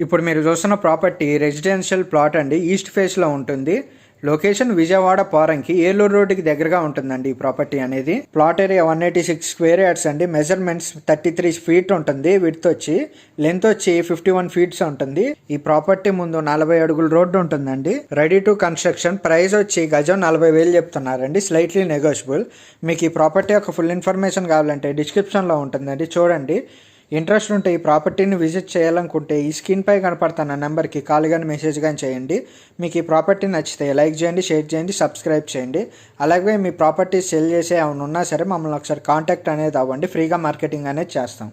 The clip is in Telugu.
ఇప్పుడు మీరు చూస్తున్న ప్రాపర్టీ రెసిడెన్షియల్ ప్లాట్ అండి. ఈస్ట్ ఫేస్లో ఉంటుంది. లొకేషన్ విజయవాడ పోరంకి ఏలూరు రోడ్డుకి దగ్గరగా ఉంటుందండి ఈ ప్రాపర్టీ అనేది. ప్లాట్ ఏరియా 186 స్క్వేర్ యార్డ్స్ అండి. మెజర్మెంట్స్ 33 ఫీట్ ఉంటుంది. విడ్త్ వచ్చి లెంత్ వచ్చి 51 ఫీట్స్ ఉంటుంది. ఈ ప్రాపర్టీ ముందు 40 అడుగుల రోడ్డు ఉంటుందండి. Ready to construction. ప్రైస్ వచ్చి గజం 40,000 చెప్తున్నారండి. Slightly negotiable. మీకు ఈ ప్రాపర్టీ యొక్క ఫుల్ ఇన్ఫర్మేషన్ కావాలంటే డిస్క్రిప్షన్లో ఉంటుందండి, చూడండి. ఇంట్రెస్ట్ ఉంటే ఈ ప్రాపర్టీని విజిట్ చేయాలనుకుంటే ఈ స్క్రీన్పై కనపడుతున్న నెంబర్కి కాల్ కానీ మెసేజ్ కానీ చేయండి. మీకు ఈ ప్రాపర్టీ నచ్చితే లైక్ చేయండి, షేర్ చేయండి, సబ్స్క్రైబ్ చేయండి. అలాగే మీ ప్రాపర్టీ సెల్ చేసే ఏమైనా ఉన్నా సరే మమ్మల్ని ఒకసారి కాంటాక్ట్ అనేది అవ్వండి. ఫ్రీగా మార్కెటింగ్ అనేది చేస్తాం.